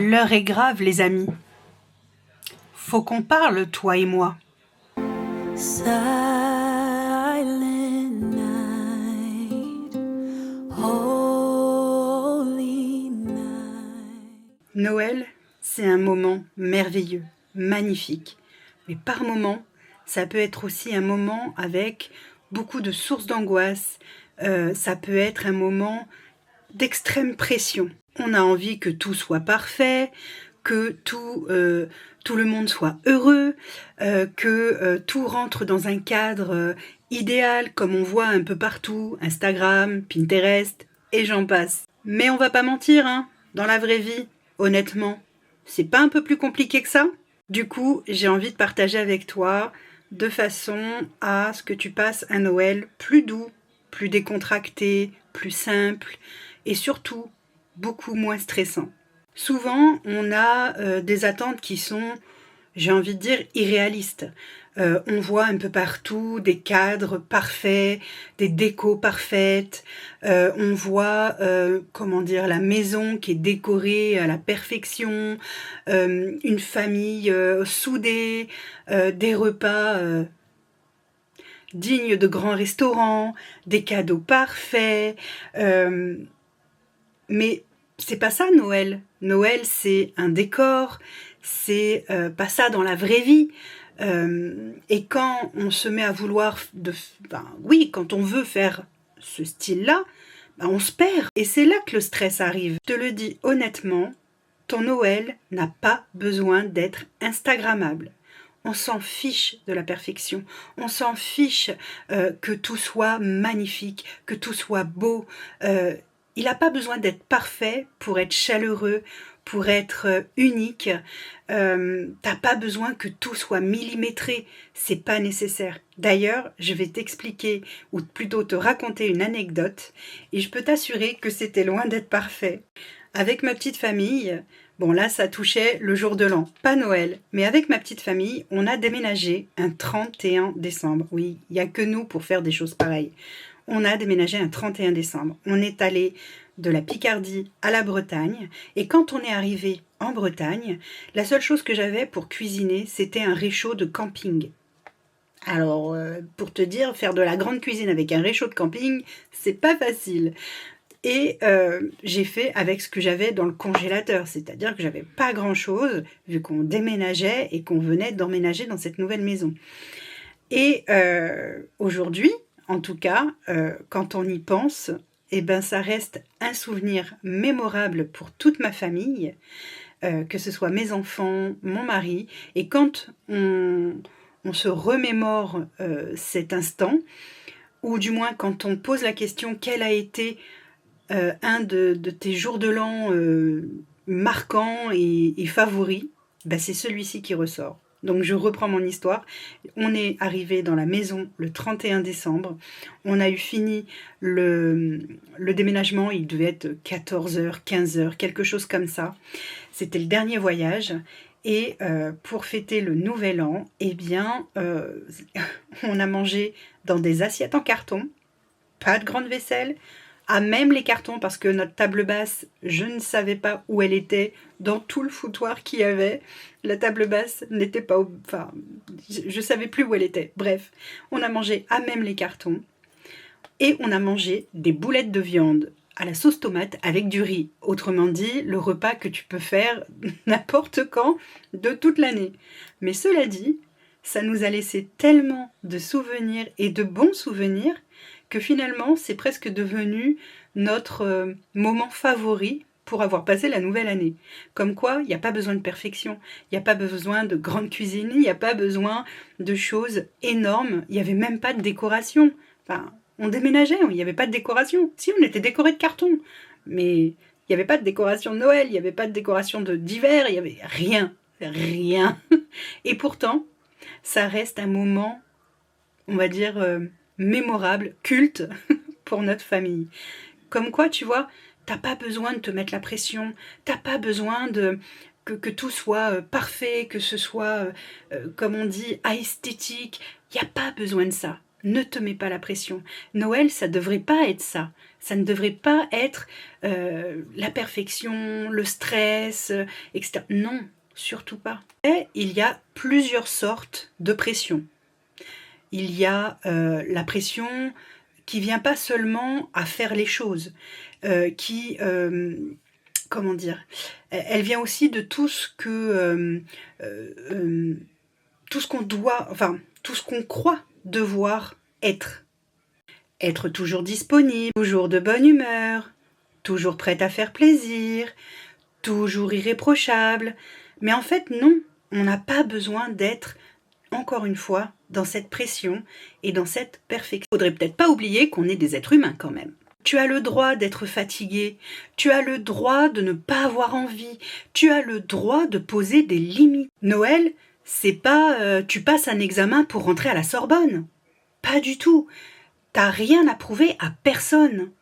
L'heure est grave, les amis. Faut qu'on parle, toi et moi. Silent night, holy night. Noël, c'est un moment merveilleux, magnifique. Mais par moment, ça peut être aussi un moment avec beaucoup de sources d'angoisse. Ça peut être un moment d'extrême pression. On a envie que tout soit parfait, que tout le monde soit heureux, que tout rentre dans un cadre idéal, comme on voit un peu partout, Instagram, Pinterest, et j'en passe. Mais on va pas mentir, hein, dans la vraie vie, honnêtement, c'est pas un peu plus compliqué que ça ? Du coup, j'ai envie de partager avec toi de façon à ce que tu passes un Noël plus doux, plus décontracté, plus simple, et surtout beaucoup moins stressant. Souvent, on a des attentes qui sont, j'ai envie de dire, irréalistes. On voit un peu partout des cadres parfaits, des décos parfaites. On voit, la maison qui est décorée à la perfection, une famille soudée, des repas dignes de grands restaurants, des cadeaux parfaits. Mais c'est pas ça Noël. Noël, c'est un décor, c'est pas ça dans la vraie vie. Et quand on se met à vouloir, quand on veut faire ce style-là, on se perd. Et c'est là que le stress arrive. Je te le dis honnêtement, ton Noël n'a pas besoin d'être instagrammable. On s'en fiche de la perfection, on s'en fiche que tout soit magnifique, que tout soit beau. Il n'a pas besoin d'être parfait pour être chaleureux, pour être unique. T'as pas besoin que tout soit millimétré, c'est pas nécessaire. D'ailleurs, je vais t'expliquer, ou plutôt te raconter une anecdote, et je peux t'assurer que c'était loin d'être parfait. Avec ma petite famille, bon là ça touchait le jour de l'an, pas Noël, mais avec ma petite famille, on a déménagé un 31 décembre. Oui, il n'y a que nous pour faire des choses pareilles. On a déménagé un 31 décembre. On est allé de la Picardie à la Bretagne. Et quand on est arrivé en Bretagne, la seule chose que j'avais pour cuisiner, c'était un réchaud de camping. Alors, pour te dire, faire de la grande cuisine avec un réchaud de camping, c'est pas facile. Et j'ai fait avec ce que j'avais dans le congélateur, c'est-à-dire que j'avais pas grand-chose, vu qu'on déménageait et qu'on venait d'emménager dans cette nouvelle maison. Et aujourd'hui, en tout cas, quand on y pense, ça reste un souvenir mémorable pour toute ma famille, que ce soit mes enfants, mon mari. Et quand on se remémore cet instant, ou du moins quand on pose la question quel a été un de tes jours de l'an marquants et favoris, c'est celui-ci qui ressort. Donc je reprends mon histoire. On est arrivé dans la maison le 31 décembre. On a eu fini le déménagement, il devait être 14h, 15h, quelque chose comme ça. C'était le dernier voyage. Et pour fêter le nouvel an, on a mangé dans des assiettes en carton, pas de grande vaisselle, à même les cartons, parce que notre table basse, je ne savais pas où elle était dans tout le foutoir qu'il y avait. La table basse n'était pas... je savais plus où elle était. Bref, on a mangé à même les cartons. Et on a mangé des boulettes de viande à la sauce tomate avec du riz. Autrement dit, le repas que tu peux faire n'importe quand de toute l'année. Mais cela dit, ça nous a laissé tellement de souvenirs et de bons souvenirs que finalement, c'est presque devenu notre moment favori pour avoir passé la nouvelle année. Comme quoi, il n'y a pas besoin de perfection, il n'y a pas besoin de grande cuisine, il n'y a pas besoin de choses énormes, il n'y avait même pas de décoration. On déménageait, il n'y avait pas de décoration. Si, on était décoré de carton, mais il n'y avait pas de décoration de Noël, il n'y avait pas de décoration d'hiver, il n'y avait rien. Et pourtant, ça reste un moment, on va dire, mémorable, culte pour notre famille. Comme quoi, tu vois, t'as pas besoin de te mettre la pression, t'as pas besoin que tout soit parfait, que ce soit, comme on dit, esthétique. Il n'y a pas besoin de ça. Ne te mets pas la pression. Noël, ça devrait pas être ça. Ça ne devrait pas être la perfection, le stress, etc. Non, surtout pas. Et il y a plusieurs sortes de pression. Il y a la pression qui vient pas seulement à faire les choses, comment dire, elle vient aussi de tout ce que tout ce qu'on doit, enfin tout ce qu'on croit devoir être. Être toujours disponible, toujours de bonne humeur, toujours prête à faire plaisir, toujours irréprochable. Mais en fait, non, on n'a pas besoin d'être, encore une fois, dans cette pression et dans cette perfection. Il faudrait peut-être pas oublier qu'on est des êtres humains quand même. Tu as le droit d'être fatigué, tu as le droit de ne pas avoir envie, tu as le droit de poser des limites. Noël, c'est pas tu passes un examen pour rentrer à la Sorbonne. Pas du tout. T'as rien à prouver à personne.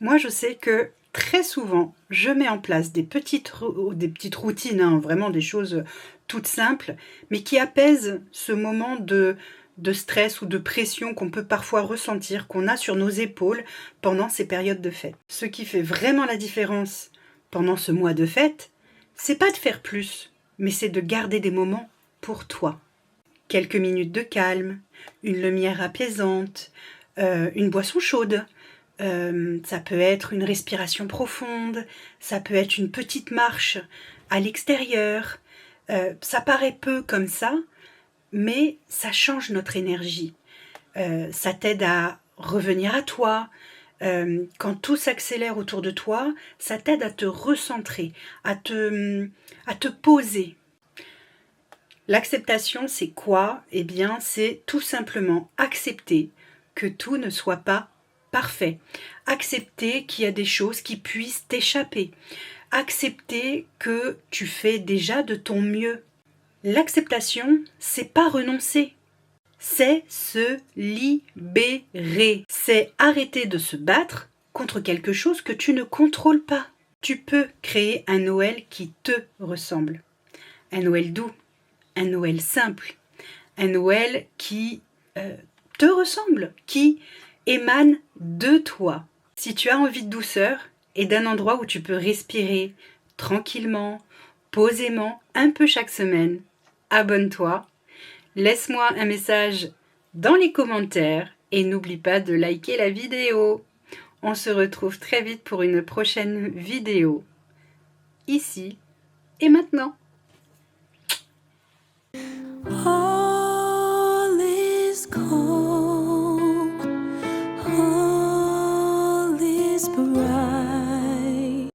Moi, je sais que très souvent, je mets en place des petites routines, hein, vraiment des choses toutes simples, mais qui apaisent ce moment de stress ou de pression qu'on peut parfois ressentir, qu'on a sur nos épaules pendant ces périodes de fête. Ce qui fait vraiment la différence pendant ce mois de fête, c'est pas de faire plus, mais c'est de garder des moments pour toi. Quelques minutes de calme, une lumière apaisante, une boisson chaude, ça peut être une respiration profonde, ça peut être une petite marche à l'extérieur. Ça paraît peu comme ça, mais ça change notre énergie. Ça t'aide à revenir à toi. Quand tout s'accélère autour de toi, ça t'aide à te recentrer, à te poser. L'acceptation, c'est quoi? Eh bien, c'est tout simplement accepter que tout ne soit pas parfait. Accepter qu'il y a des choses qui puissent t'échapper. Accepter que tu fais déjà de ton mieux. L'acceptation, c'est pas renoncer. C'est se libérer. C'est arrêter de se battre contre quelque chose que tu ne contrôles pas. Tu peux créer un Noël qui te ressemble. Un Noël doux. Un Noël simple, un Noël qui te ressemble, qui émane de toi. Si tu as envie de douceur et d'un endroit où tu peux respirer tranquillement, posément, un peu chaque semaine, abonne-toi, laisse-moi un message dans les commentaires et n'oublie pas de liker la vidéo. On se retrouve très vite pour une prochaine vidéo, ici et maintenant. All is gone.